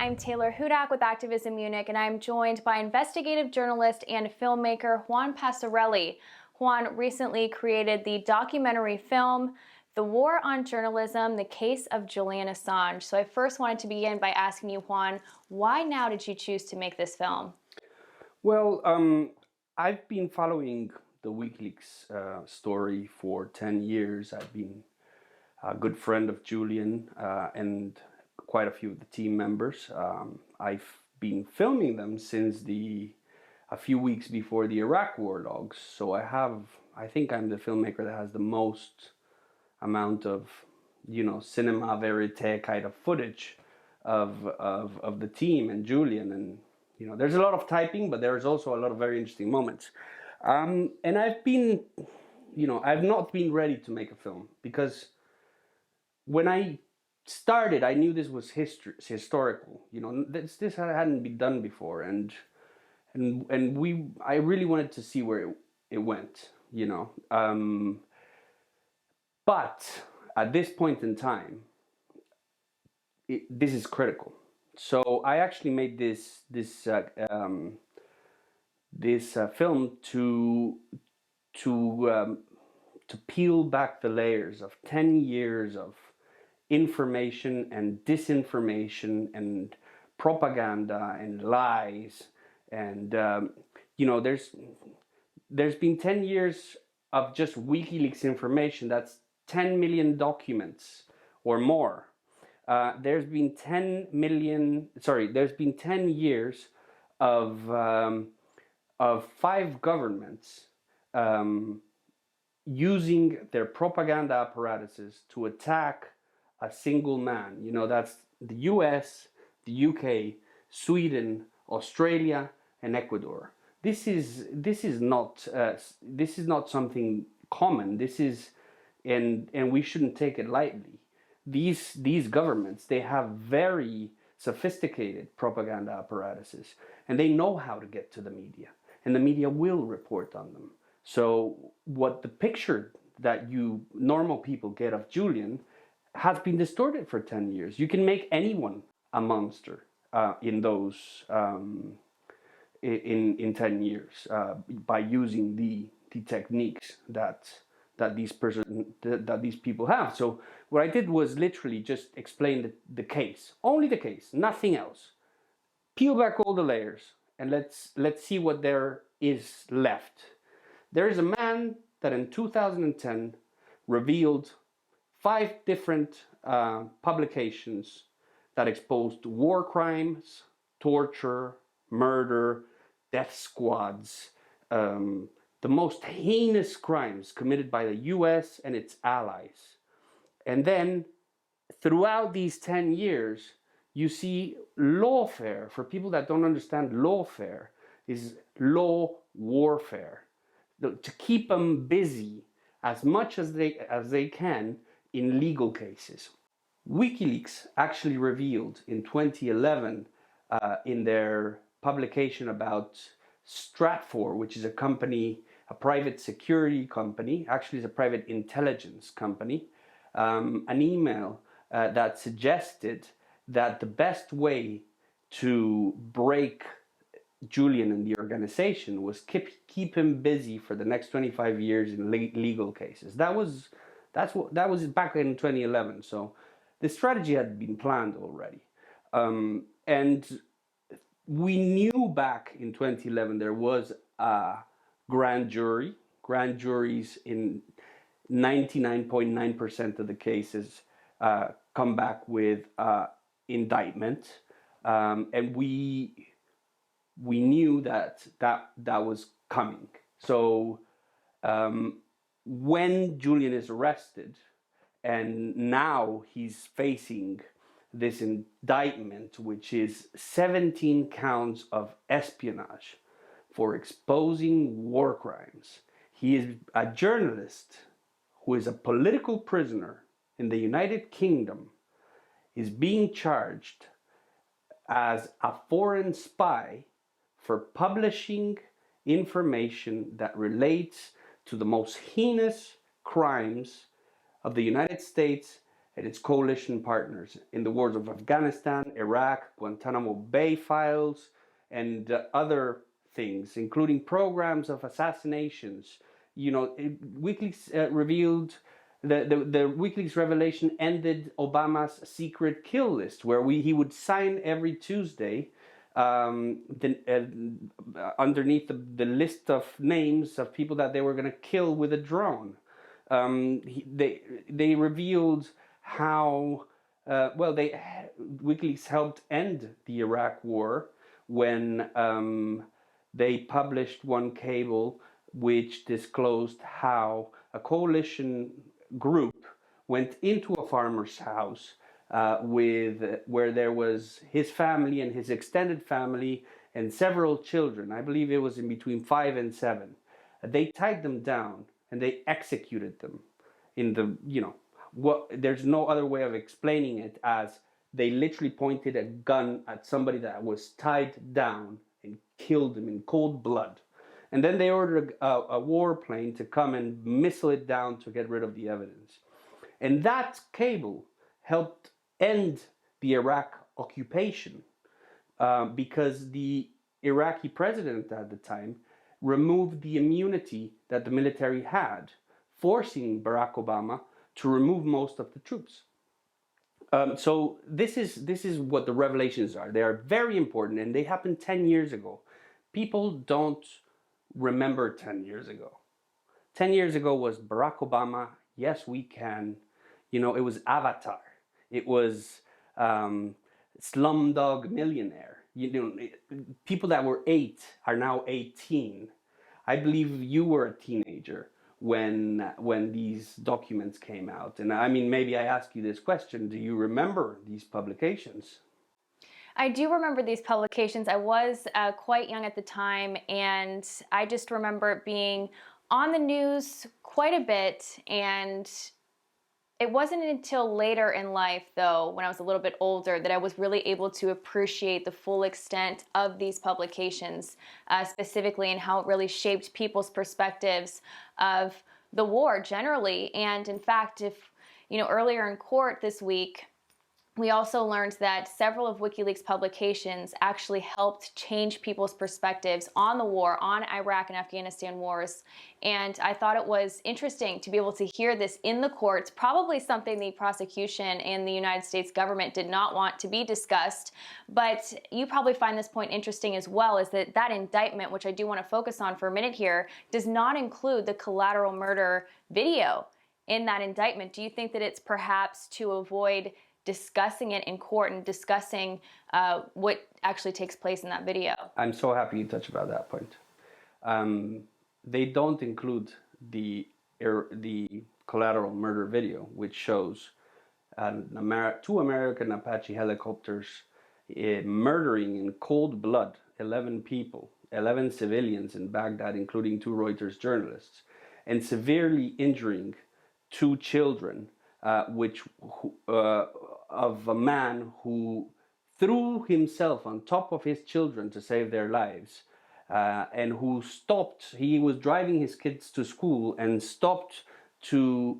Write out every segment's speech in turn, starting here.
I'm Taylor Hudak with Activism Munich, and I'm joined by investigative journalist and filmmaker Juan Passarelli. Juan recently created the documentary film, The War on Journalism, The Case of Julian Assange. So I first wanted to begin by asking you, Juan, why now did you choose to make this film? Well, I've been following the WikiLeaks story for 10 years. I've been a good friend of Julian and quite a few of the team members. I've been filming them since a few weeks before the Iraq war logs. So I think I'm the filmmaker that has the most amount of, cinema verite kind of footage of the team and Julian. And, there's a lot of typing, but there's also a lot of very interesting moments. And I've not been ready to make a film because when I started, I knew this was historical. This hadn't been done before, and I really wanted to see where it went. But at this point in time, this is critical. So I actually made this film to peel back the layers of 10 years of information and disinformation and propaganda and lies. And there's been 10 years of just WikiLeaks information. That's 10 million documents or more. There's been 10 years of 5 governments using their propaganda apparatuses to attack a single man. That's the US, the UK, Sweden, Australia, and Ecuador. This is not something common. And we shouldn't take it lightly. These governments, they have very sophisticated propaganda apparatuses, and they know how to get to the media, and the media will report on them. So what the picture that you normal people get of Julian has been distorted for 10 years. You can make anyone a monster in those in 10 years by using the techniques that these people have. So what I did was literally just explain the case, only the case, nothing else. Peel back all the layers and let's see what there is left. There is a man that in 2010 revealed 5 different publications that exposed war crimes, torture, murder, death squads, the most heinous crimes committed by the US and its allies. And then throughout these 10 years, you see lawfare. For people that don't understand, lawfare is law warfare. To keep them busy as much as they can in legal cases. WikiLeaks actually revealed in 2011 in their publication about Stratfor, which is a company, a private security company, actually is a private intelligence company, an email that suggested that the best way to break Julian and the organization was keep him busy for the next 25 years in legal cases. That was back in 2011. So the strategy had been planned already, and we knew back in 2011 there was a grand jury. Grand juries in 99.9% of the cases come back with indictment, and we knew that was coming. So when Julian is arrested, and now he's facing this indictment, which is 17 counts of espionage for exposing war crimes. He is a journalist who is a political prisoner in the United Kingdom, is being charged as a foreign spy for publishing information that relates to the most heinous crimes of the United States and its coalition partners in the wars of Afghanistan, Iraq, Guantanamo Bay files, and other things, including programs of assassinations. WikiLeaks revealed the WikiLeaks revelation ended Obama's secret kill list, where he would sign every Tuesday underneath the list of names of people that they were going to kill with a drone. They revealed how WikiLeaks helped end the Iraq War when they published one cable which disclosed how a coalition group went into a farmer's house where there was his family and his extended family and several children. I believe it was in between 5 and 7. They tied them down and they executed them there's no other way of explaining it, as they literally pointed a gun at somebody that was tied down and killed him in cold blood. And then they ordered a warplane to come and missile it down to get rid of the evidence. And that cable helped end the Iraq occupation because the Iraqi president at the time removed the immunity that the military had, forcing Barack Obama to remove most of the troops. So this is what the revelations are. They are very important, and they happened 10 years ago. People don't remember 10 years ago. 10 years ago was Barack Obama, Yes We Can. It was Avatar. It was Slumdog Millionaire. People that were 8 are now 18. I believe you were a teenager when these documents came out. And I mean, maybe I ask you this question: do you remember these publications? I do remember these publications. I was quite young at the time, and I just remember it being on the news quite a bit. And it wasn't until later in life, though, when I was a little bit older, that I was really able to appreciate the full extent of these publications, specifically, and how it really shaped people's perspectives of the war generally. And in fact, earlier in court this week, we also learned that several of WikiLeaks publications actually helped change people's perspectives on the war, on Iraq and Afghanistan wars. And I thought it was interesting to be able to hear this in the courts, probably something the prosecution and the United States government did not want to be discussed. But you probably find this point interesting as well, is that indictment, which I do want to focus on for a minute here, does not include the collateral murder video in that indictment. Do you think that it's perhaps to avoid discussing it in court and discussing what actually takes place in that video? I'm so happy you touched about that point. They don't include the collateral murder video, which shows two American Apache helicopters murdering in cold blood 11 people, 11 civilians in Baghdad, including 2 Reuters journalists, and severely injuring 2 children, of a man who threw himself on top of his children to save their lives, and who stopped. He was driving his kids to school and stopped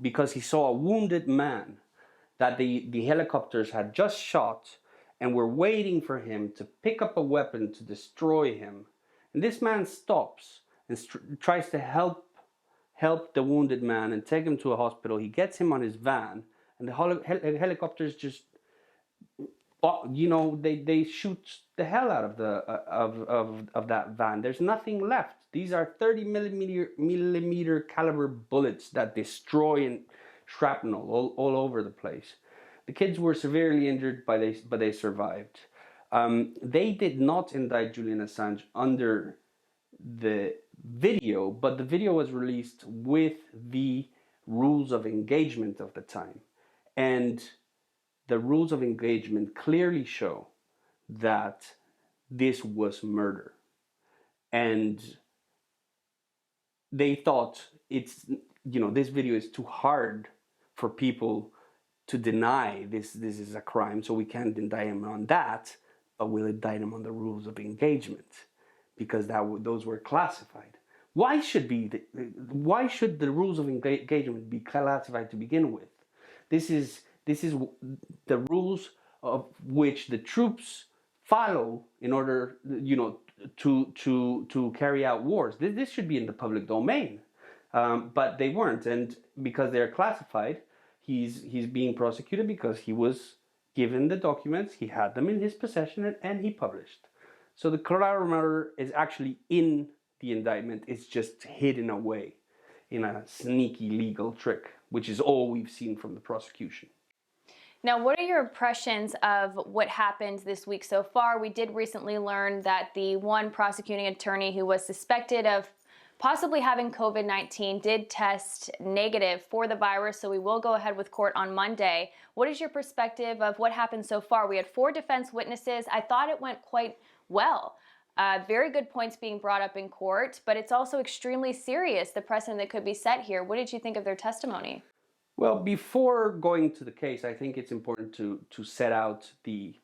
because he saw a wounded man that the helicopters had just shot and were waiting for him to pick up a weapon to destroy him. And this man stops and tries to help the wounded man and take him to a hospital. He gets him on his van, and the helicopters just, they shoot the hell out of that van. There's nothing left. These are 30 millimeter caliber bullets that destroy and shrapnel all over the place. The kids were severely injured, but they survived. They did not indict Julian Assange under the video, but the video was released with the rules of engagement of the time. And the rules of engagement clearly show that this was murder. And they thought this video is too hard for people to deny. This is a crime, so we can't indict him on that, but we'll indict him on the rules of engagement, because those were classified. Why should the rules of engagement be classified to begin with? This is This is the rules of which the troops follow in order, to carry out wars. This should be in the public domain, but they weren't, and because they're classified, he's being prosecuted because he was given the documents, he had them in his possession, and he published. So the collateral murder is actually in the indictment. It's just hidden away in a sneaky legal trick, which is all we've seen from the prosecution. Now, what are your impressions of what happened this week so far? We did recently learn that the one prosecuting attorney who was suspected of possibly having COVID-19 did test negative for the virus, so we will go ahead with court on Monday. What is your perspective of what happened so far? We had 4 defense witnesses. I thought it went quite well. Very good points being brought up in court, but it's also extremely serious, the precedent that could be set here. What did you think of their testimony? Well, before going to the case, I think it's important to set out the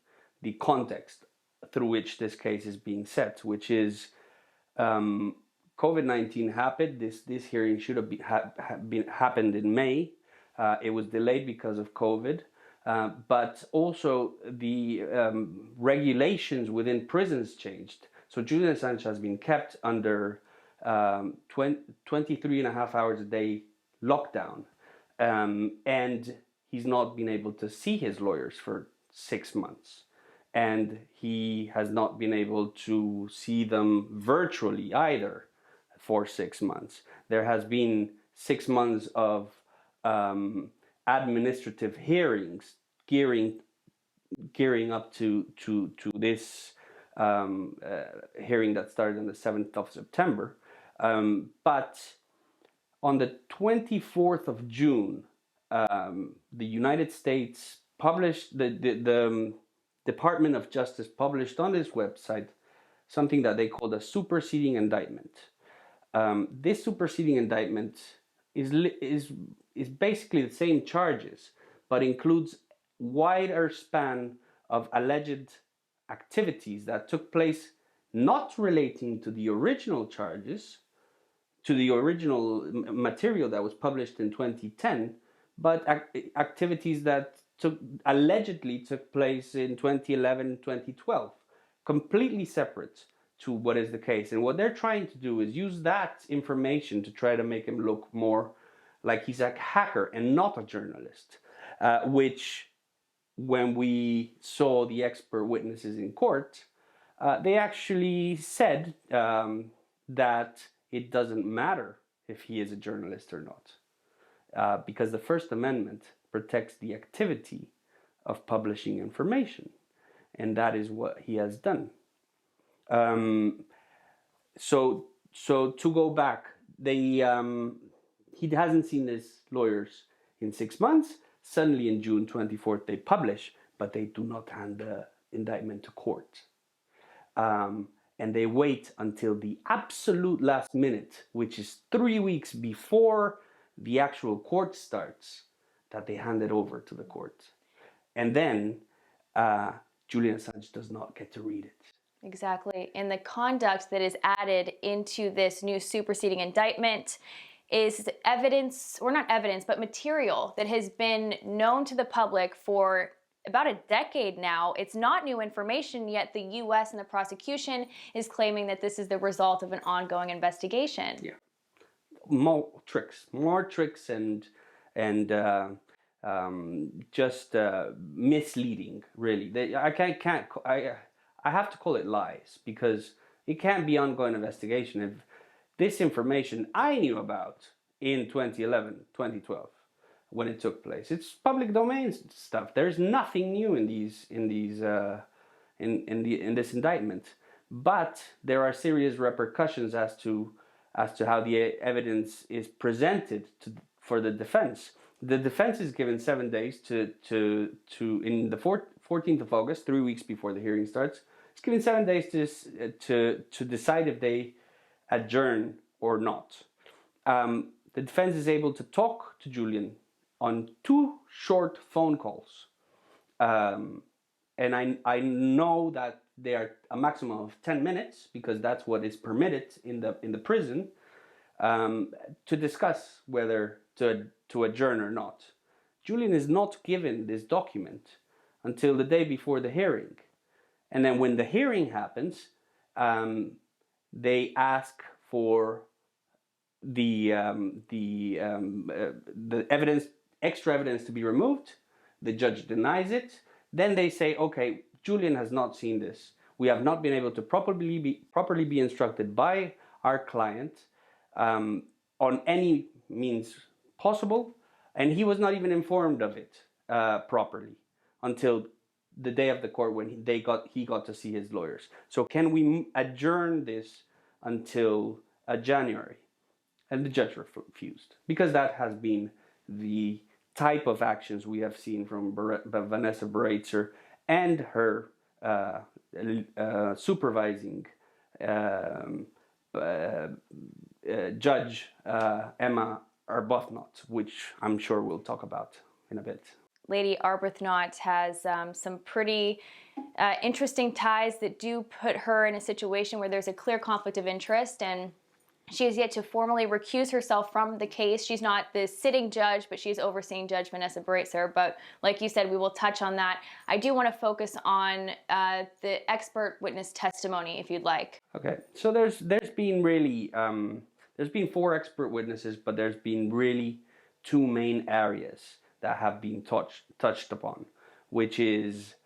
context through which this case is being set, which is COVID-19 happened. This hearing should have happened in May. It was delayed because of COVID, but also the regulations within prisons changed. So Julian Assange has been kept under 23 and a half hours a day lockdown. And he's not been able to see his lawyers for 6 months. And he has not been able to see them virtually either for 6 months. There has been 6 months of administrative hearings gearing up to this hearing that started on the 7th of September. But on the 24th of June, the United States published, the Department of Justice published on this website something that they called a superseding indictment. This superseding indictment is basically the same charges, but includes wider span of alleged activities that took place not relating to the original charges, to the original material that was published in 2010, but activities that allegedly took place in 2011, 2012, completely separate to what is the case. And what they're trying to do is use that information to try to make him look more like he's a hacker and not a journalist, which when we saw the expert witnesses in court, they actually said that it doesn't matter if he is a journalist or not, because the First Amendment protects the activity of publishing information, and that is what he has done. So to go back, he hasn't seen his lawyers in 6 months. Suddenly, in June 24th, they publish, but they do not hand the indictment to court. And they wait until the absolute last minute, which is 3 weeks before the actual court starts, that they hand it over to the court. And then Julian Assange does not get to read it. Exactly. And the conduct that is added into this new superseding indictment is evidence, or not evidence, but material that has been known to the public for about a decade now. It's not new information, yet the U.S. and the prosecution is claiming that this is the result of an ongoing investigation. Yeah, more tricks, and just misleading. Really, I have to call it lies, because it can't be ongoing investigation if this information I knew about in 2011, 2012. When it took place, it's public domain stuff. There's nothing new in this indictment, but there are serious repercussions as to how the evidence is presented for the defense. The defense is given 7 days to in the 14th of August, 3 weeks before the hearing starts. It's given 7 days to decide if they adjourn or not. The defense is able to talk to Julian on 2 short phone calls, and I know that they are a maximum of 10 minutes, because that's what is permitted in the prison, to discuss whether to adjourn or not. Julian is not given this document until the day before the hearing. And then when the hearing happens, they ask for the evidence, extra evidence to be removed. The judge denies it. Then they say, okay, Julian has not seen this. We have not been able to properly be instructed by our client on any means possible, and he was not even informed of it properly until the day of the court when he got to see his lawyers. So can we adjourn this until January? And the judge refused, because that has been the type of actions we have seen from Vanessa Breitzer and her supervising judge, Emma Arbuthnot, which I'm sure we'll talk about in a bit. Lady Arbuthnot has some pretty interesting ties that do put her in a situation where there's a clear conflict of interest, and she has yet to formally recuse herself from the case. She's not the sitting judge, but she's overseeing Judge Vanessa Breitzer. But like you said, we will touch on that. I do want to focus on the expert witness testimony, if you'd like. Okay, so there's been really there's been 4 expert witnesses, but there's been really 2 main areas that have been touched upon, which is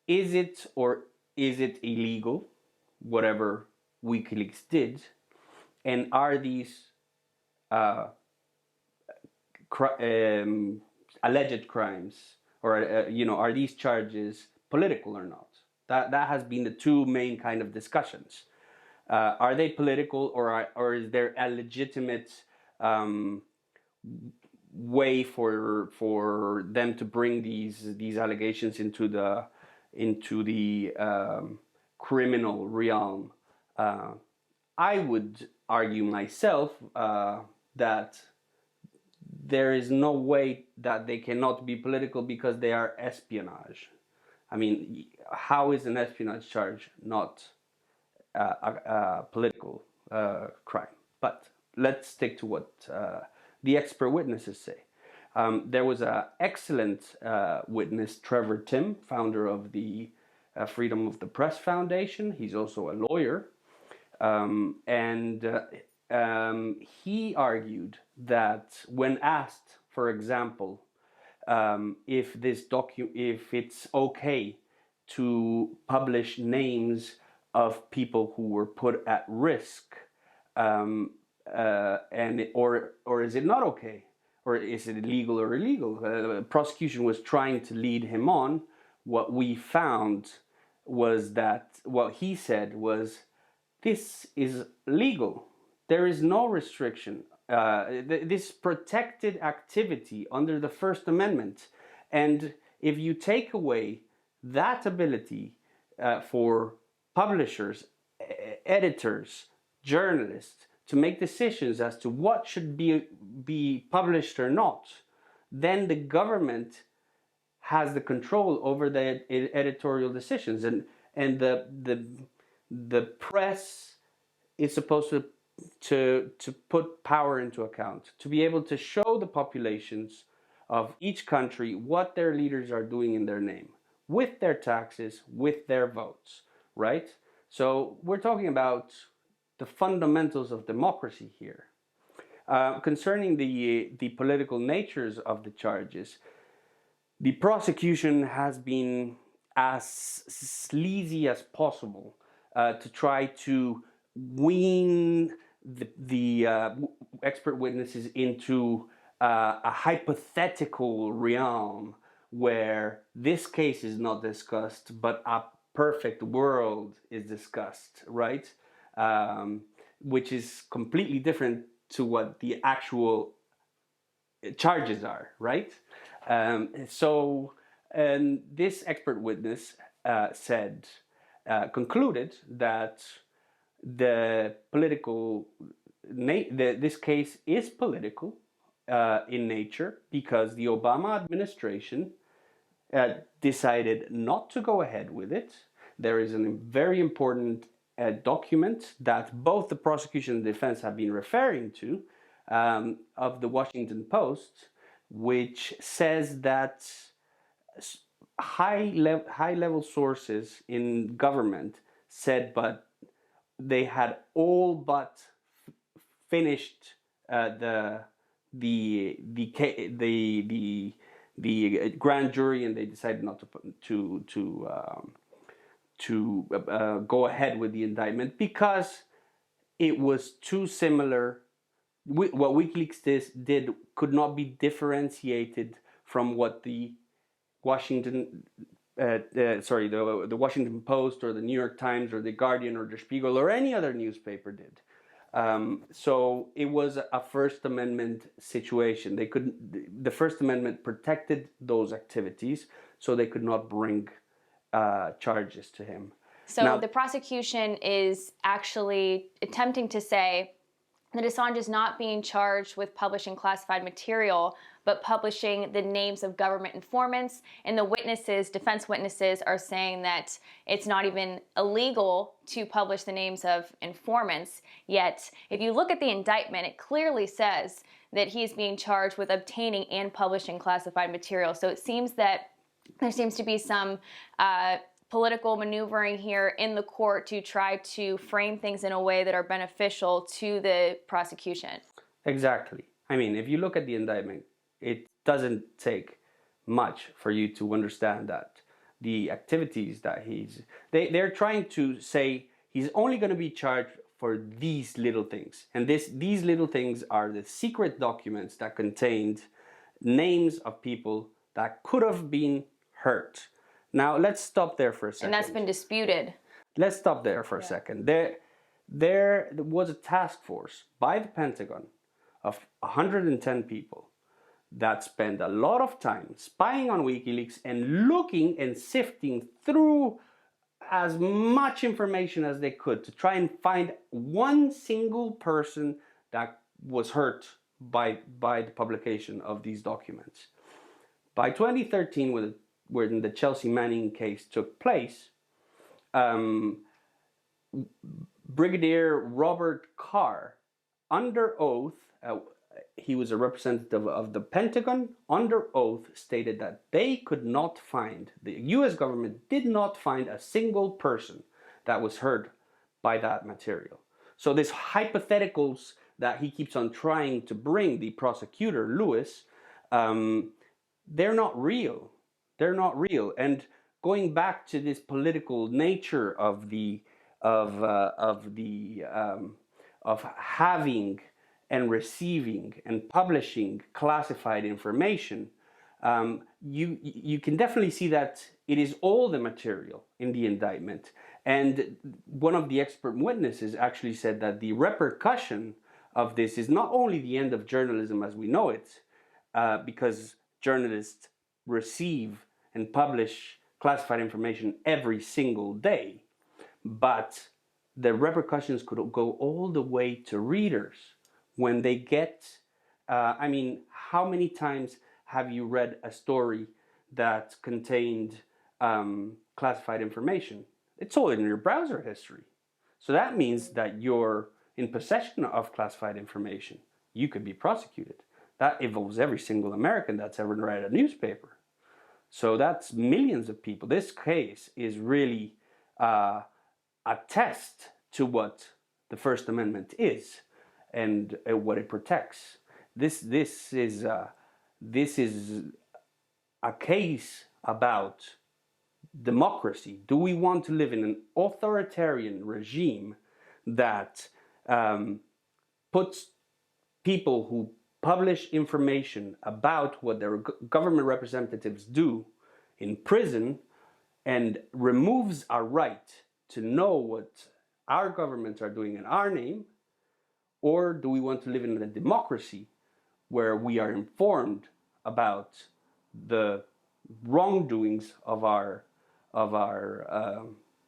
it or is it illegal, whatever WikiLeaks did, and are these alleged crimes, or are these charges political or not? That has been the 2 main kind of discussions. Are they political, or is there a legitimate way for them to bring these allegations into the criminal realm? I would argue myself that there is no way that they cannot be political, because they are espionage. I mean, how is an espionage charge not a political crime? But let's stick to what the expert witnesses say. There was an excellent witness, Trevor Tim, founder of the Freedom of the Press Foundation. He's also a lawyer. He argued that when asked, for example, if it's okay to publish names of people who were put at risk, or is it not okay, or is it illegal or illegal? Prosecution was trying to lead him on. What we found was that what he said was, this is legal. There is no restriction. This protected activity under the First Amendment. And if you take away that ability for publishers, editors, journalists to make decisions as to what should be published or not, then the government has the control over the editorial decisions, and the press is supposed to put power into account, to be able to show the populations of each country what their leaders are doing in their name, with their taxes, with their votes, right? So we're talking about the fundamentals of democracy here. Concerning the political natures of the charges, the prosecution has been as sleazy as possible to try to wean the expert witnesses into a hypothetical realm where this case is not discussed, but a perfect world is discussed, right? Which is completely different to what the actual charges are, right? This expert witness concluded that this case is political in nature, because the Obama administration decided not to go ahead with it. There is a very important document that both the prosecution and defense have been referring to, of the Washington Post, which says that high-level sources in government said, but they had all but finished the grand jury, and they decided not to go ahead with the indictment because it was too similar. What WikiLeaks did could not be differentiated from what the Washington, the Washington Post or the New York Times or the Guardian or the Spiegel or any other newspaper did. So it was a First Amendment situation. The First Amendment protected those activities, so they could not bring charges to him. So now, the prosecution is actually attempting to say that Assange is not being charged with publishing classified material, but publishing the names of government informants. And the defense witnesses are saying that it's not even illegal to publish the names of informants. Yet, if you look at the indictment, it clearly says that he's being charged with obtaining and publishing classified material. So it seems that there seems to be some political maneuvering here in the court to try to frame things in a way that are beneficial to the prosecution. Exactly. I mean, if you look at the indictment, it doesn't take much for you to understand that the activities that they're trying to say he's only going to be charged for these little things. And these little things are the secret documents that contained names of people that could have been hurt. Now, let's stop there for a second. And that's been disputed. Let's stop there for a second. There was a task force by the Pentagon of 110 people that spent a lot of time spying on WikiLeaks and looking and sifting through as much information as they could to try and find one single person that was hurt by the publication of these documents. By 2013, when the Chelsea Manning case took place, Brigadier Robert Carr, under oath, he was a representative of the Pentagon, under oath stated that they could not find, the US government did not find a single person that was hurt by that material. So these hypotheticals that he keeps on trying to bring, the prosecutor, Lewis, they're not real. They're not real. And going back to this political nature of having and receiving and publishing classified information, you can definitely see that it is all the material in the indictment. And one of the expert witnesses actually said that the repercussion of this is not only the end of journalism as we know it, because journalists receive and publish classified information every single day, but the repercussions could go all the way to readers when they get, I mean, how many times have you read a story that contained classified information? It's all in your browser history. So that means that you're in possession of classified information. You could be prosecuted. That involves every single American that's ever read a newspaper. So that's millions of people. This case is really a test to what the First Amendment is and what it protects. This is a case about democracy. Do we want to live in an authoritarian regime that puts people who publish information about what their government representatives do in prison and removes our right to know what our governments are doing in our name? Or do we want to live in a democracy where we are informed about the wrongdoings of our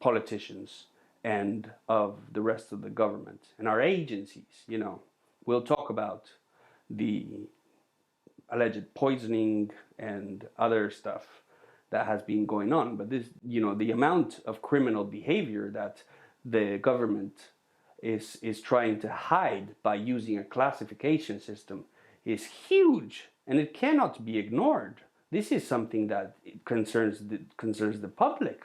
politicians and of the rest of the government and our agencies? You know, we'll talk about the alleged poisoning and other stuff that has been going on, but this, you know, the amount of criminal behavior that the government is trying to hide by using a classification system is huge, and it cannot be ignored. This is something that concerns the public.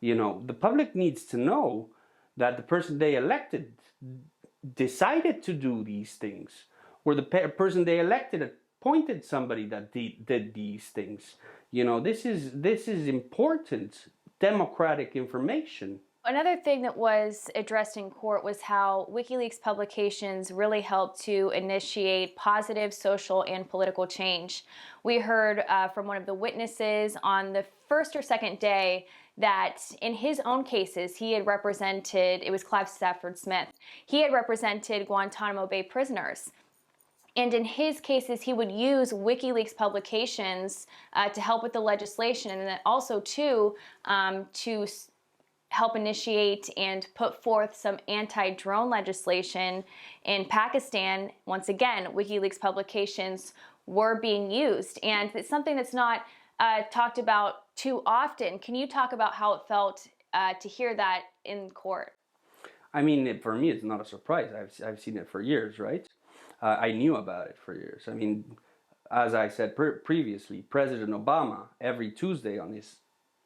You know, the public needs to know that the person they elected decided to do these things, or the person they elected appointed somebody that did these things. You know, this is important democratic information. Another thing that was addressed in court was how WikiLeaks publications really helped to initiate positive social and political change. We heard from one of the witnesses on the first or second day that in his own cases, he had represented, it was Clive Stafford Smith, he had represented Guantanamo Bay prisoners. And in his cases, he would use WikiLeaks publications to help with the legislation, and then also to help initiate and put forth some anti-drone legislation in Pakistan. Once again, WikiLeaks publications were being used, and it's something that's not talked about too often. Can you talk about how it felt to hear that in court? I mean, for me, it's not a surprise. I've seen it for years, right? I knew about it for years. I mean, as I said previously, President Obama, every Tuesday on his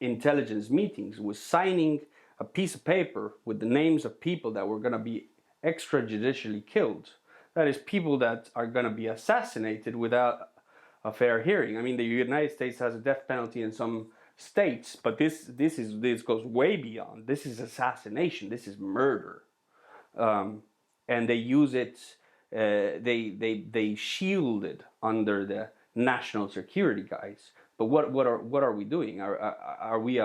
intelligence meetings, was signing a piece of paper with the names of people that were going to be extrajudicially killed. That is, people that are going to be assassinated without a fair hearing. I mean, the United States has a death penalty in some states, but this goes way beyond. This is assassination. This is murder, and they use it. They shield it under the national security guise. But what are we doing? Are we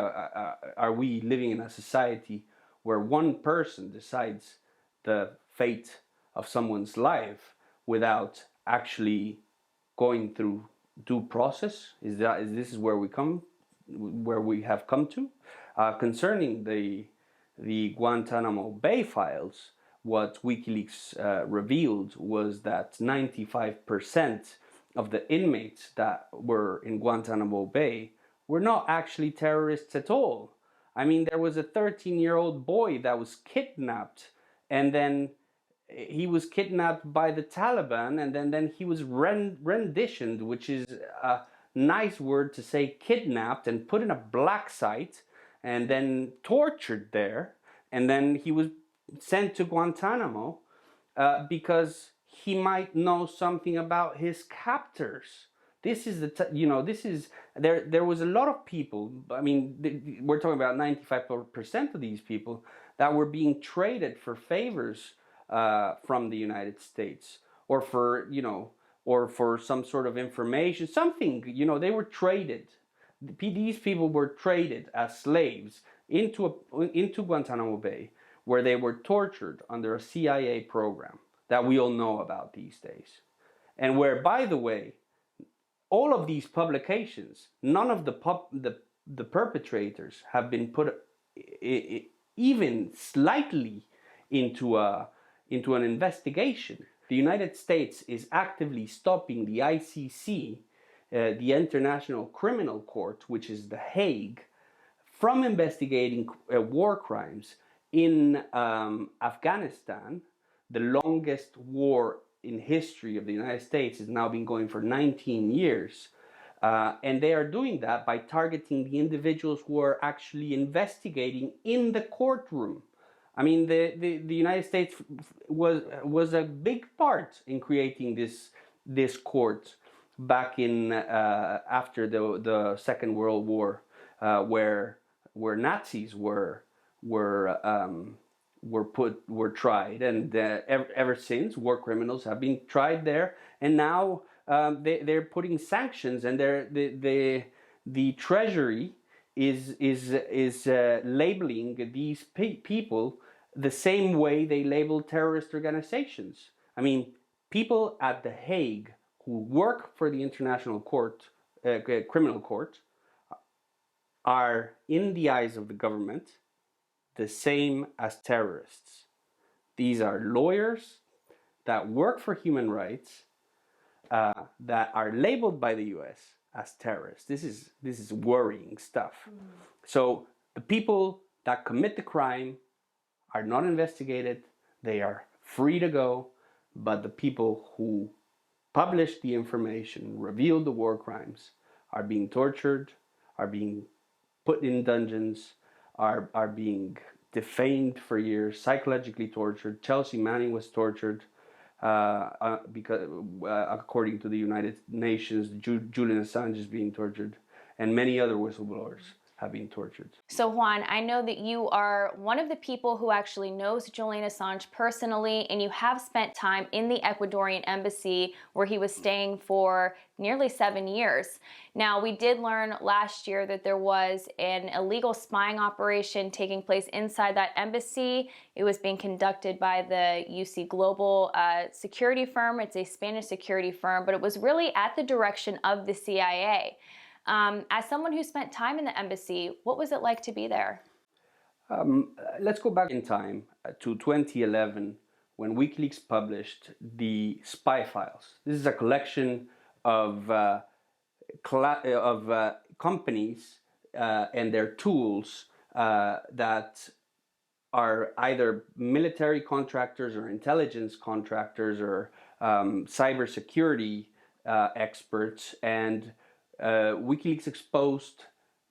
living in a society where one person decides the fate of someone's life without actually going through due process? Is this where we have come to? Concerning the Guantanamo Bay files, what WikiLeaks revealed was that 95% of the inmates that were in Guantanamo Bay were not actually terrorists at all. I mean, there was a 13-year-old boy that was kidnapped, and then he was kidnapped by the Taliban, and then he was renditioned, which is a nice word to say kidnapped, and put in a black site, and then tortured there, and then he was sent to Guantanamo because he might know something about his captors. This is there was a lot of people. I mean, we're talking about 95% of these people that were being traded for favors from the United States, or for some sort of information, something. They were traded. These people were traded as slaves into Guantanamo Bay, where they were tortured under a CIA program that we all know about these days. And where, by the way, all of these publications, none of the perpetrators have been put even slightly into an investigation. The United States is actively stopping the ICC, the International Criminal Court, which is The Hague, from investigating war crimes in Afghanistan. The longest war in history of the United States has now been going for 19 years. And they are doing that by targeting the individuals who are actually investigating in the courtroom. I mean, the United States was a big part in creating this court back in after the Second World War, where Nazis were tried, and ever since, war criminals have been tried there, and now they're putting sanctions, and the Treasury is labeling these people the same way they label terrorist organizations. I mean, people at The Hague who work for the International Court, Criminal Court, are, in the eyes of the government, the same as terrorists. These are lawyers that work for human rights, that are labeled by the US as terrorists. This is worrying stuff. So the people that commit the crime are not investigated. They are free to go, but the people who published the information, revealed the war crimes, are being tortured, are being put in dungeons, are being defamed for years, psychologically tortured. Chelsea Manning was tortured because, according to the United Nations, Julian Assange is being tortured, and many other whistleblowers have been tortured. So Juan, I know that you are one of the people who actually knows Julian Assange personally, and you have spent time in the Ecuadorian embassy where he was staying for nearly 7 years. Now, we did learn last year that there was an illegal spying operation taking place inside that embassy. It was being conducted by the UC Global security firm. It's a Spanish security firm, but it was really at the direction of the CIA. As someone who spent time in the embassy, what was it like to be there? Let's go back in time to 2011 when WikiLeaks published the spy files. This is a collection of companies and their tools that are either military contractors or intelligence contractors or cybersecurity experts, and WikiLeaks exposed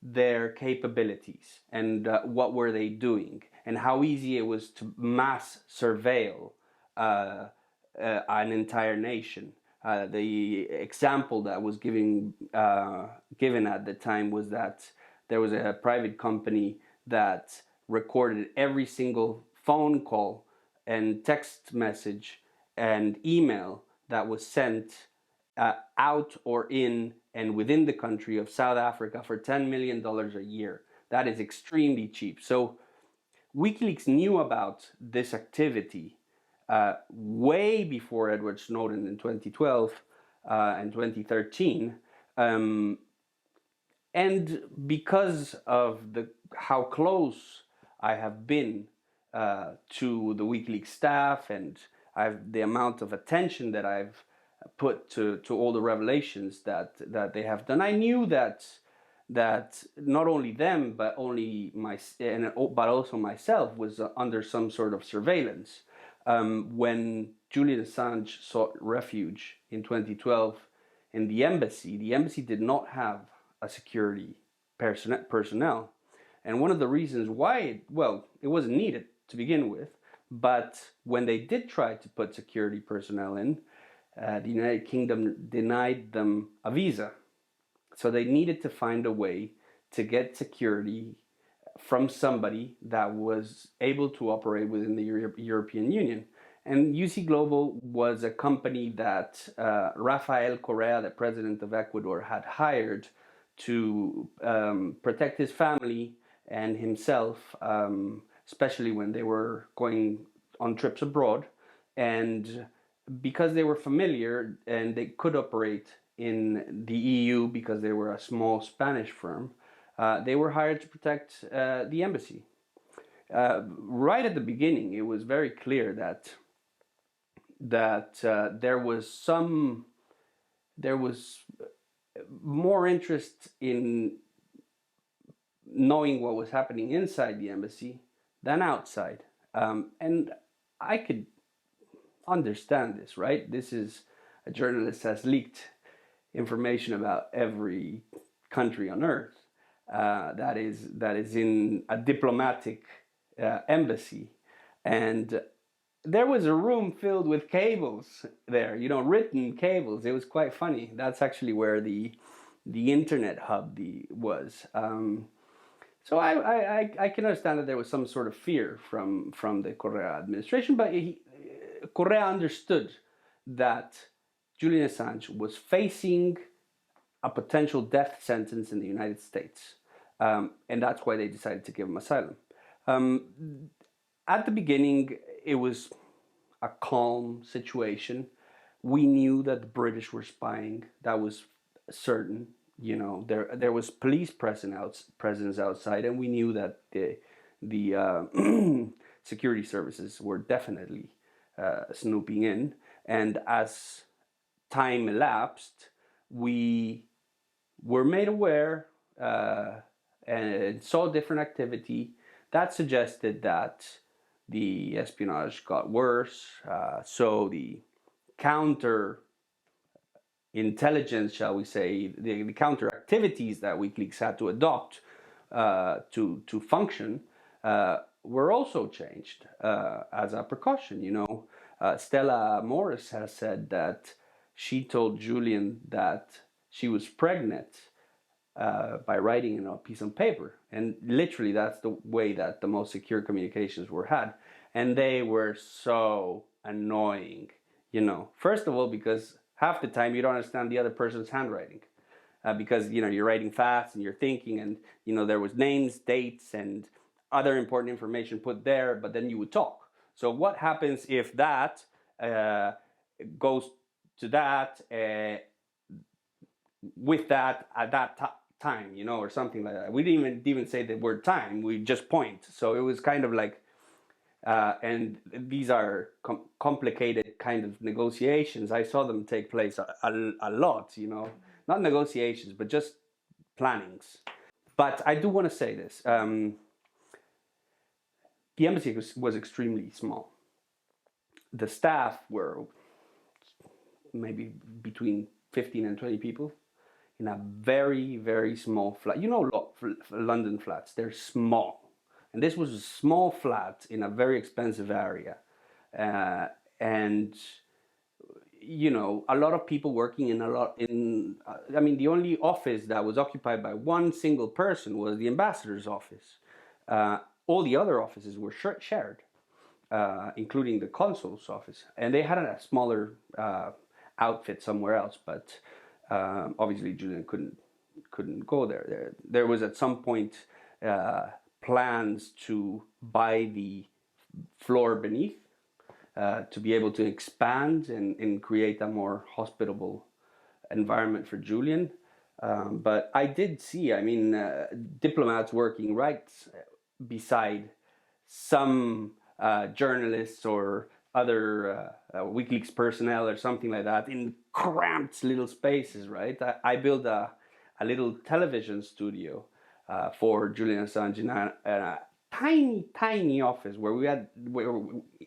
their capabilities and what were they doing and how easy it was to mass surveil an entire nation. The example that was given at the time was that there was a private company that recorded every single phone call and text message and email that was sent out or in and within the country of South Africa for $10 million a year. That is extremely cheap. So WikiLeaks knew about this activity way before Edward Snowden in 2012 and 2013. And because of how close I have been to the WikiLeaks staff and the amount of attention that I've put to all the revelations that they have done, I knew that not only them but also myself was under some sort of surveillance. When Julian Assange sought refuge in 2012 in the embassy did not have a security personnel, and one of the reasons why it wasn't needed to begin with, but when they did try to put security personnel in, the United Kingdom denied them a visa. So they needed to find a way to get security from somebody that was able to operate within the European Union. And UC Global was a company that Rafael Correa, the president of Ecuador, had hired to protect his family and himself, especially when they were going on trips abroad. And because they were familiar and they could operate in the EU because they were a small Spanish firm, they were hired to protect the embassy. Right at the beginning, it was very clear that there was more interest in knowing what was happening inside the embassy than outside, and I could understand this, right? This is a journalist has leaked information about every country on earth that is in a diplomatic embassy, and there was a room filled with cables there, written cables. It was quite funny. That's actually where the internet hub was. So I can understand that there was some sort of fear from the Correa administration, but Correa understood that Julian Assange was facing a potential death sentence in the United States. And that's why they decided to give him asylum. At the beginning, it was a calm situation. We knew that the British were spying. That was certain. There was police presence outside, and we knew that the security services were definitely snooping in. And as time elapsed, we were made aware and saw different activity that suggested that the espionage got worse. So the counter intelligence, shall we say, the counter activities that WikiLeaks had to adopt to function were also changed as a precaution. Stella Morris has said that she told Julian that she was pregnant by writing in a piece of paper, and literally that's the way that the most secure communications were had, and they were so annoying. First of all, because half the time you don't understand the other person's handwriting, because you're writing fast and you're thinking, and there was names, dates, and other important information put there, but then you would talk. So what happens if that goes to that with that at that time, or something like that. We didn't even say the word time, we just point. So it was kind of like, and these are complicated kind of negotiations. I saw them take place a lot, not negotiations, but just plannings. But I do want to say this. The embassy was extremely small. The staff were maybe between 15 and 20 people in a very, very small flat. London flats, they're small. And this was a small flat in a very expensive area. And a lot of people working the only office that was occupied by one single person was the ambassador's office. All the other offices were shared, including the consul's office. And they had a smaller outfit somewhere else, but obviously Julian couldn't go there. There was at some point plans to buy the floor beneath to be able to expand and create a more hospitable environment for Julian. But I did see, diplomats working right beside some journalists or other WikiLeaks personnel or something like that in cramped little spaces, right? I built a little television studio for Julian Assange in a tiny office where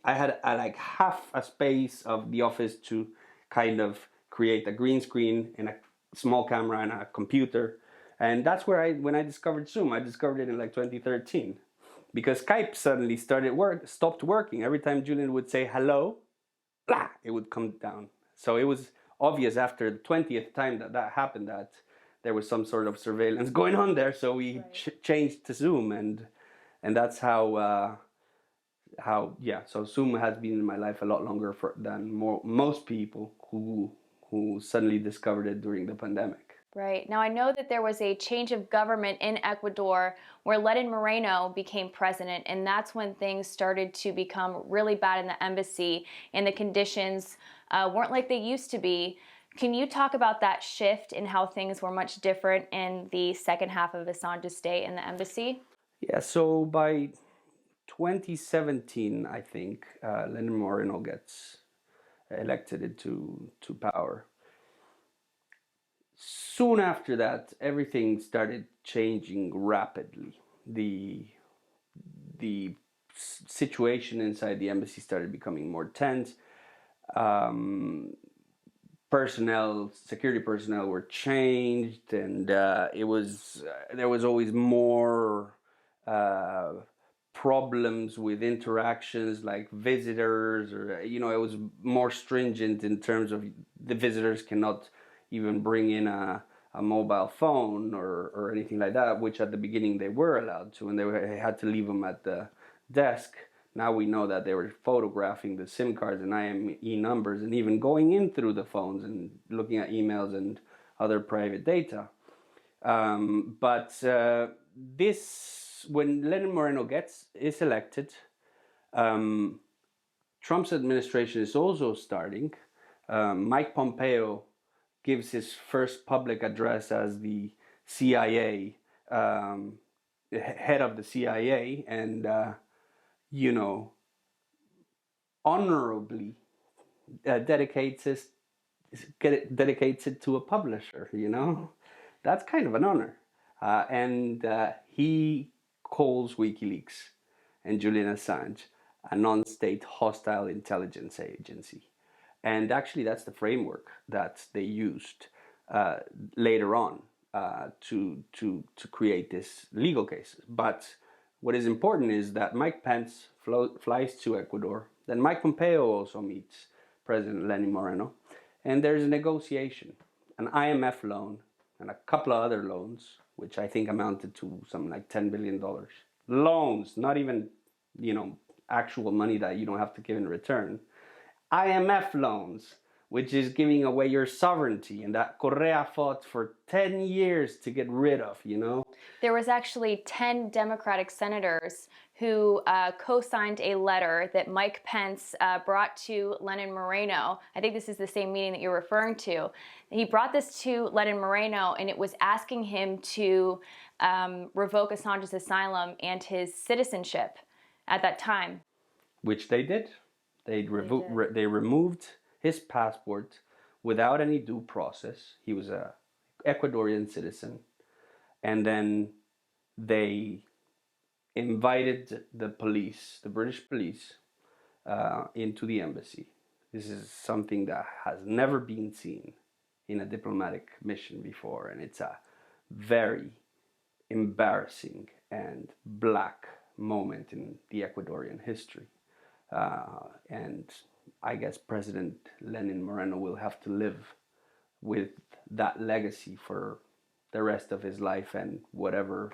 I had like half a space of the office to kind of create a green screen and a small camera and a computer. And that's where when I discovered Zoom. I discovered it in like 2013. Because Skype suddenly stopped working. Every time Julian would say hello, blah, it would come down. So it was obvious after the 20th time that happened that there was some sort of surveillance going on there. So we changed to Zoom, and that's how So Zoom has been in my life a lot longer than most people who suddenly discovered it during the pandemic. Right. Now, I know that there was a change of government in Ecuador where Lenin Moreno became president, and that's when things started to become really bad in the embassy, and the conditions weren't like they used to be. Can you talk about that shift and how things were much different in the second half of Assange's stay in the embassy? Yeah, so by 2017, I think, Lenin Moreno gets elected into power. Soon after that, everything started changing rapidly. The situation inside the embassy started becoming more tense. Security personnel were changed, and there was always more problems with interactions, like visitors, or it was more stringent in terms of the visitors cannot even bring in a mobile phone or anything like that, which at the beginning they were allowed to, and they had to leave them at the desk. Now we know that they were photographing the SIM cards and IME numbers, and even going in through the phones and looking at emails and other private data. But when Lenin Moreno is elected, Trump's administration is also starting. Mike Pompeo gives his first public address as the CIA, head of the CIA, and honorably dedicates it to a publisher. That's kind of an honor, and he calls WikiLeaks and Julian Assange a non-state hostile intelligence agency. And actually, that's the framework that they used later on to create this legal case. But what is important is that Mike Pence flies to Ecuador. Then Mike Pompeo also meets President Lenin Moreno. And there's a negotiation, an IMF loan, and a couple of other loans, which I think amounted to something like $10 billion. Loans, not even, actual money that you don't have to give in return. IMF loans, which is giving away your sovereignty, and that Correa fought for 10 years to get rid of, There was actually 10 Democratic senators who co-signed a letter that Mike Pence brought to Lenin Moreno. I think this is the same meeting that you're referring to. He brought this to Lenin Moreno, and it was asking him to revoke Assange's asylum and his citizenship at that time. Which they did. They removed his passport without any due process. He was a Ecuadorian citizen. And then they invited the police, the British police, into the embassy. This is something that has never been seen in a diplomatic mission before. And it's a very embarrassing and black moment in the Ecuadorian history. And I guess President Lenin Moreno will have to live with that legacy for the rest of his life and whatever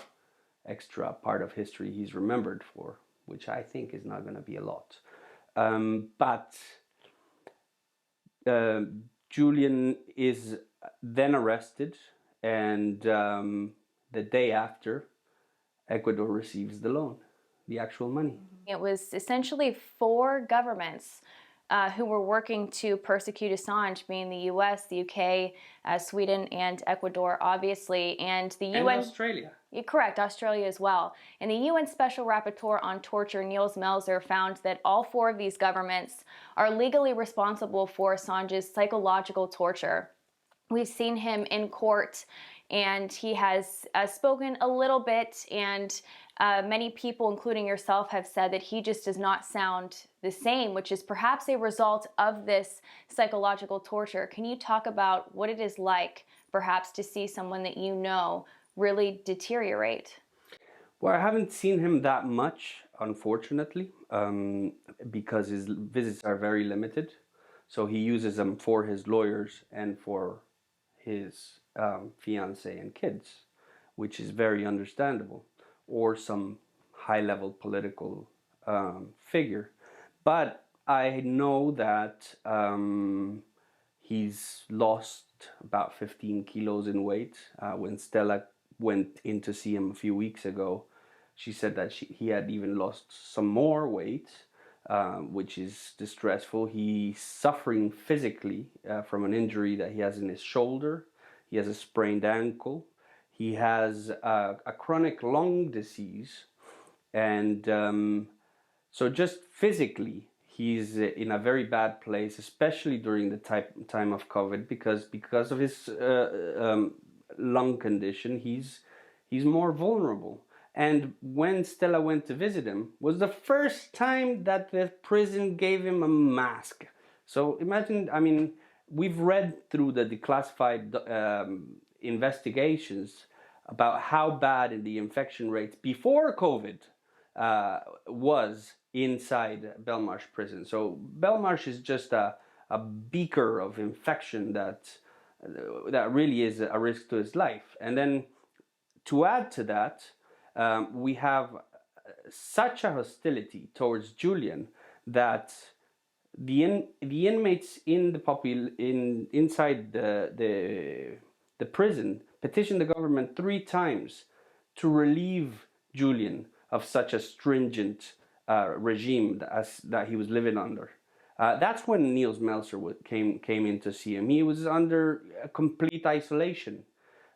extra part of history he's remembered for, which I think is not going to be a lot. But Julian is then arrested, and the day after, Ecuador receives the loan, the actual money. It was essentially 4 governments who were working to persecute Assange, being the US, the UK, Sweden, and Ecuador, obviously. And the UN... And Australia. Correct, Australia as well. And the UN Special Rapporteur on Torture, Nils Melzer, found that all 4 of these governments are legally responsible for Assange's psychological torture. We've seen him in court, and he has spoken a little bit, and many people, including yourself, have said that he just does not sound the same, which is perhaps a result of this psychological torture. Can you talk about what it is like, perhaps, to see someone that you know really deteriorate? Well, I haven't seen him that much, unfortunately, because his visits are very limited. So he uses them for his lawyers and for his fiancée and kids, which is very understandable, or some high-level political figure. But I know that he's lost about 15 kilos in weight. When Stella went in to see him a few weeks ago, she said that he had even lost some more weight, which is distressful. He's suffering physically from an injury that he has in his shoulder. He has a sprained ankle. He has a chronic lung disease. And so just physically, he's in a very bad place, especially during the time of COVID, because of his lung condition, he's more vulnerable. And when Stella went to visit him, was the first time that the prison gave him a mask. So imagine, I mean, we've read through the declassified investigations about how bad the infection rates before COVID was inside Belmarsh prison. So Belmarsh is just a beaker of infection that really is a risk to his life. And then to add to that, we have such a hostility towards Julian that the inmates in the inside the prison petitioned the government 3 times to relieve Julian of such a stringent regime that he was living under. That's when Nils Melzer came in to see him. He was under a complete isolation.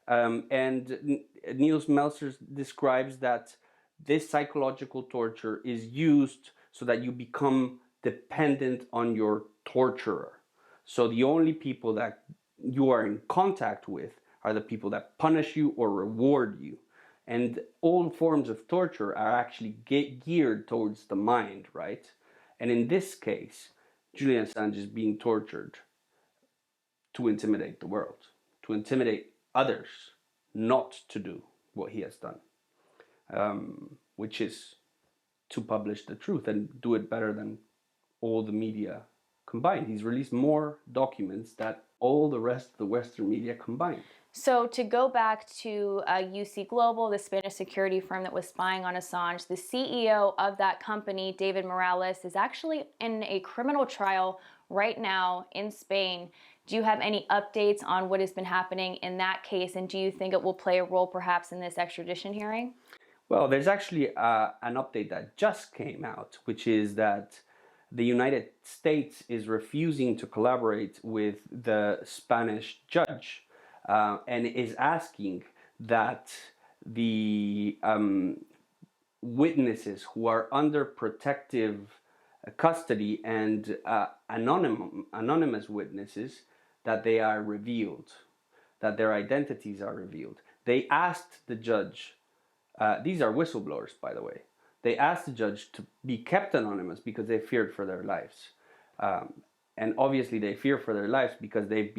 And Nils Melzer describes that this psychological torture is used so that you become dependent on your torturer. So the only people that you are in contact with are the people that punish you or reward you. And all forms of torture are actually geared towards the mind, right? And in this case, Julian Assange is being tortured to intimidate the world, to intimidate others not to do what he has done, which is to publish the truth and do it better than all the media combined. He's released more documents than all the rest of the Western media combined. So to go back to UC Global, the Spanish security firm that was spying on Assange, the CEO of that company, David Morales, is actually in a criminal trial right now in Spain. Do you have any updates on what has been happening in that case, and do you think it will play a role perhaps in this extradition hearing? Well, there's actually an update that just came out, which is that the United States is refusing to collaborate with the Spanish judge and is asking that the witnesses who are under protective custody and anonymous witnesses, that they are revealed, that their identities are revealed. They asked the judge, these are whistleblowers, by the way, they asked the judge to be kept anonymous because they feared for their lives. And obviously they fear for their lives because they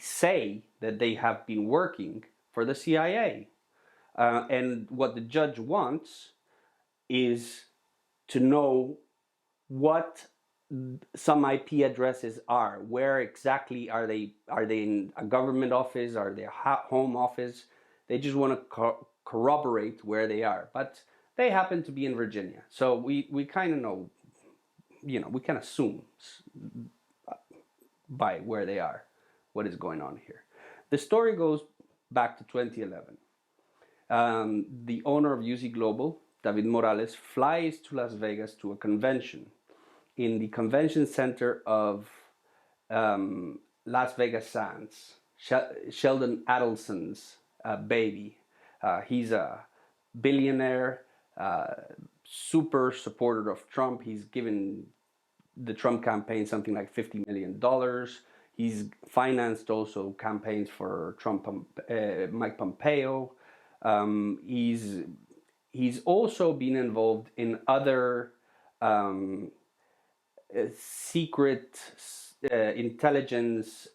say that they have been working for the CIA. And what the judge wants is to know what some IP addresses are. Where exactly are they? Are they in a government office? Are they a home office? They just want to corroborate where they are. But they happen to be in Virginia. So we kind of know, we can assume by where they are what is going on here. The story goes back to 2011. The owner of UC Global, David Morales, flies to Las Vegas to a convention in the convention center of Las Vegas Sands, Sheldon Adelson's baby. He's a billionaire, super supporter of Trump. He's given the Trump campaign something like $50 million. He's financed also campaigns for Mike Pompeo. He's also been involved in other secret intelligence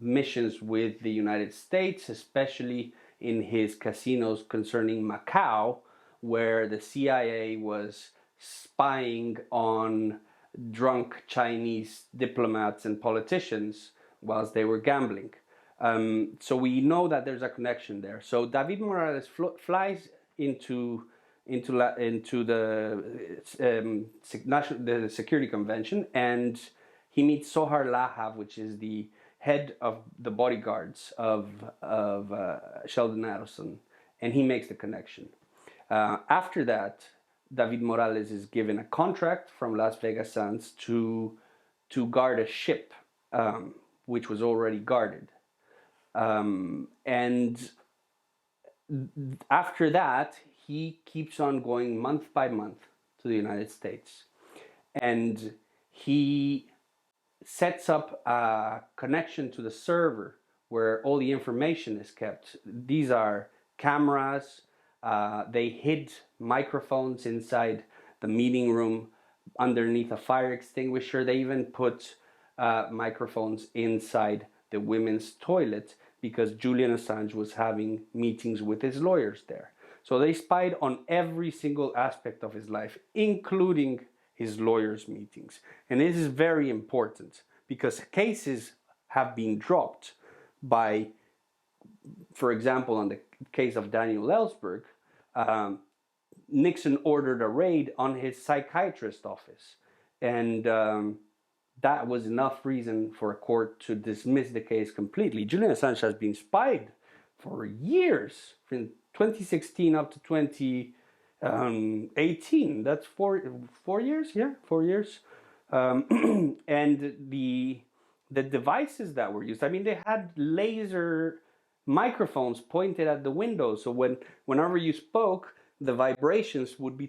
missions with the United States, especially in his casinos concerning Macau, where the CIA was spying on drunk Chinese diplomats and politicians whilst they were gambling. So we know that there's a connection there. So David Morales flies into the Security Convention, and he meets Sohar Lahav, which is the head of the bodyguards of Sheldon Adelson, and he makes the connection. After that, David Morales is given a contract from Las Vegas Sands to guard a ship, which was already guarded. And after that, he keeps on going month by month to the United States. And he sets up a connection to the server where all the information is kept. These are cameras. They hid microphones inside the meeting room underneath a fire extinguisher. They even put microphones inside the women's toilet because Julian Assange was having meetings with his lawyers there. So they spied on every single aspect of his life, including his lawyers' meetings. And this is very important because cases have been dropped by, for example, on the case of Daniel Ellsberg, Nixon ordered a raid on his psychiatrist office. And that was enough reason for a court to dismiss the case completely. Julian Assange has been spied for years, from 2016 up to 2018. That's 4 years, yeah, 4 years. And the devices that were used, I mean, they had laser microphones pointed at the window, so whenever you spoke, the vibrations would be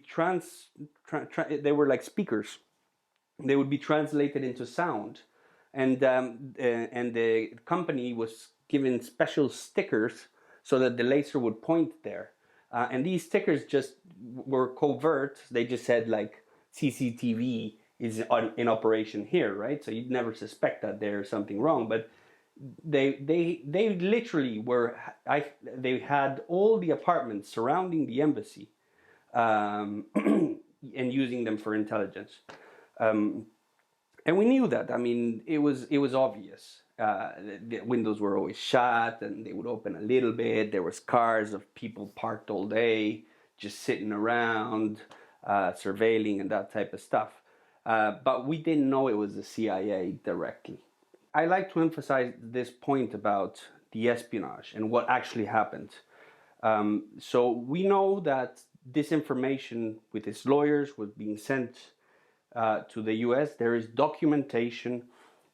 they were like speakers. They would be translated into sound, and the company was given special stickers so that the laser would point there. And these stickers just were covert. They just said like CCTV is in operation here, right? So you'd never suspect that there's something wrong. But they literally were. They had all the apartments surrounding the embassy, and using them for intelligence. And we knew that. I mean, it was obvious. The windows were always shut, and they would open a little bit. There was cars of people parked all day, just sitting around, surveilling and that type of stuff. But we didn't know it was the CIA directly. I like to emphasize this point about the espionage and what actually happened. So we know that this information with his lawyers was being sent to the US. There is documentation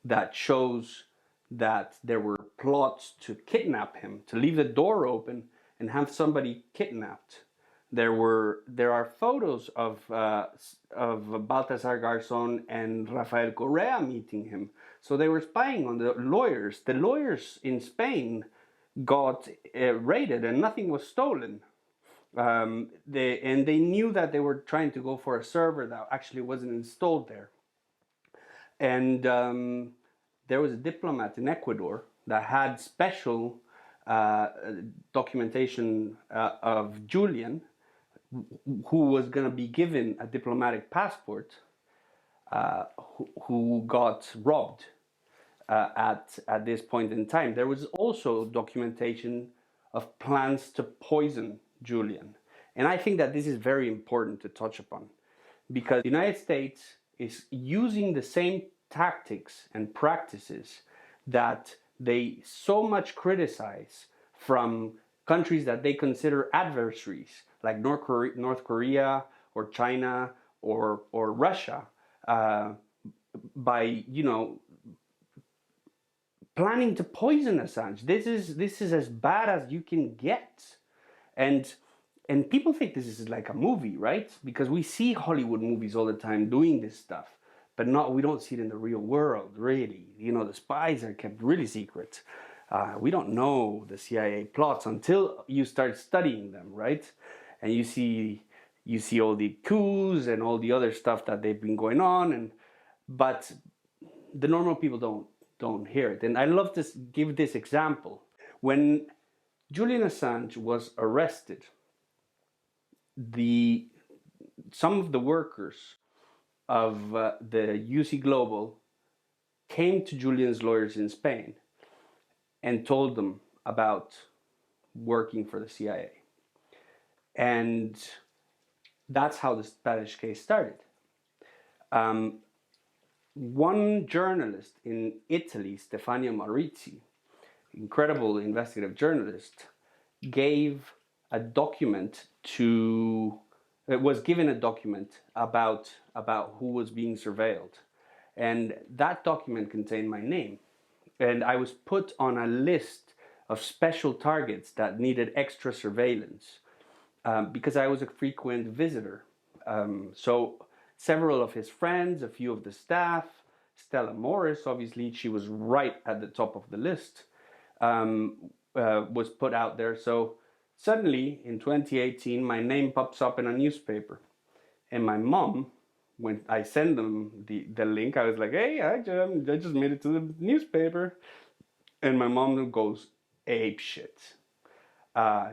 that shows that there were plots to kidnap him, to leave the door open and have somebody kidnapped. There are photos of Baltasar Garzón and Rafael Correa meeting him. So they were spying on the lawyers. The lawyers in Spain got raided and nothing was stolen. They knew that they were trying to go for a server that actually wasn't installed there. And there was a diplomat in Ecuador that had special documentation of Julian, who was going to be given a diplomatic passport, who got robbed at this point in time. There was also documentation of plans to poison Julian. And I think that this is very important to touch upon, because the United States is using the same tactics and practices that they so much criticize from countries that they consider adversaries, like North Korea or China or Russia, by, you know, planning to poison Assange. This is as bad as you can get. And people think this is like a movie, right? Because we see Hollywood movies all the time doing this stuff, but we don't see it in the real world, really. You know, the spies are kept really secret. We don't know the CIA plots until you start studying them, right? And you see all the coups and all the other stuff that they've been going on, but the normal people don't hear it. And I love to give this example. When Julian Assange was arrested, some of the workers of the UC Global came to Julian's lawyers in Spain and told them about working for the CIA. And that's how the Spanish case started. One journalist in Italy, Stefania Maurizi, incredible investigative journalist, was given a document about who was being surveilled. And that document contained my name. And I was put on a list of special targets that needed extra surveillance because I was a frequent visitor. So several of his friends, a few of the staff, Stella Morris, obviously, she was right at the top of the list, was put out there. So suddenly, in 2018, my name pops up in a newspaper. And my mom, when I send them the link, I was like, hey, I just made it to the newspaper. And my mom goes ape shit.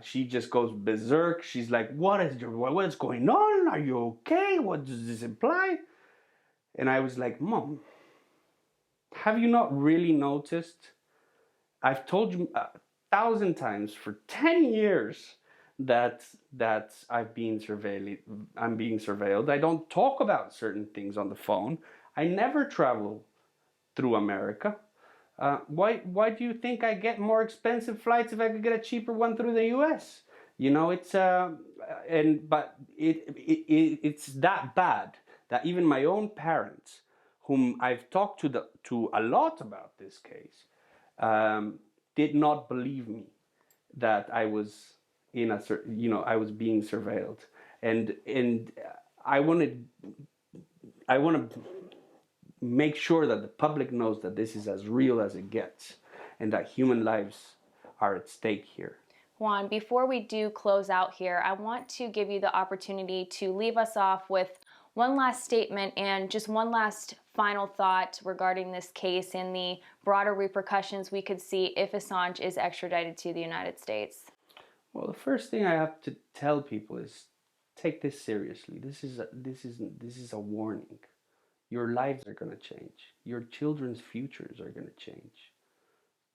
She just goes berserk. She's like, what's going on? Are you okay? What does this imply? And I was like, Mom, have you not really noticed? I've told you 1,000 times for 10 years that I'm being surveilled. I don't talk about certain things on the phone. I never travel through America. Why do you think I get more expensive flights if I could get a cheaper one through the US? You know, it's it's that bad that even my own parents, whom I've talked to a lot about this case, did not believe me that I was I was being surveilled, and I want to make sure that the public knows that this is as real as it gets, and that human lives are at stake here. Juan, before we do close out here, I want to give you the opportunity to leave us off with one last statement and just one last final thought regarding this case and the broader repercussions we could see if Assange is extradited to the United States. Well, the first thing I have to tell people is take this seriously. This is a warning. Your lives are going to change. Your children's futures are going to change.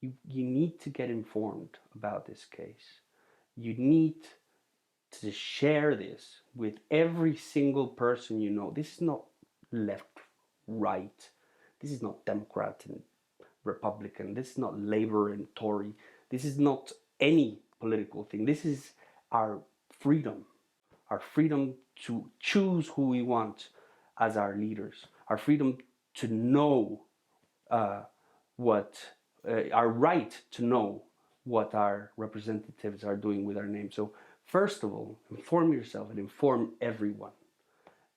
You need to get informed about this case. You need to share this with every single person you know. This is not left, right. This is not Democrat and Republican. This is not Labour and Tory. This is not any political thing. This is our freedom to choose who we want as our leaders, our freedom to know our right to know what our representatives are doing with our name. So first of all, inform yourself and inform everyone,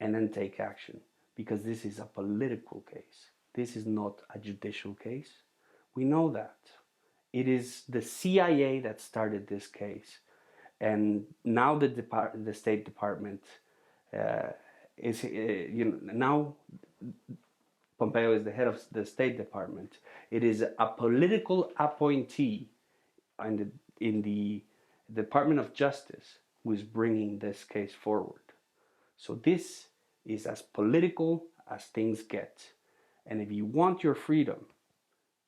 and then take action, because this is a political case. This is not a judicial case. We know that. It is the CIA that started this case, and now the State Department is, now Pompeo is the head of the State Department. It is a political appointee in the Department of Justice who is bringing this case forward. So this is as political as things get. And if you want your freedom,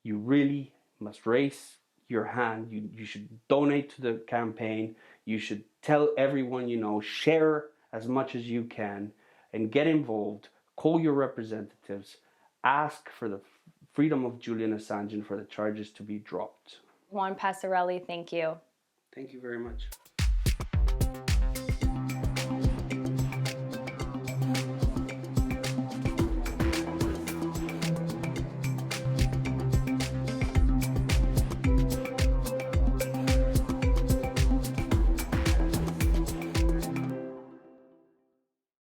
you really must raise your hand. You should donate to the campaign. You should tell everyone you know, share as much as you can, and get involved. Call your representatives. Ask for the freedom of Julian Assange and for the charges to be dropped. Juan Passarelli, thank you. Thank you very much.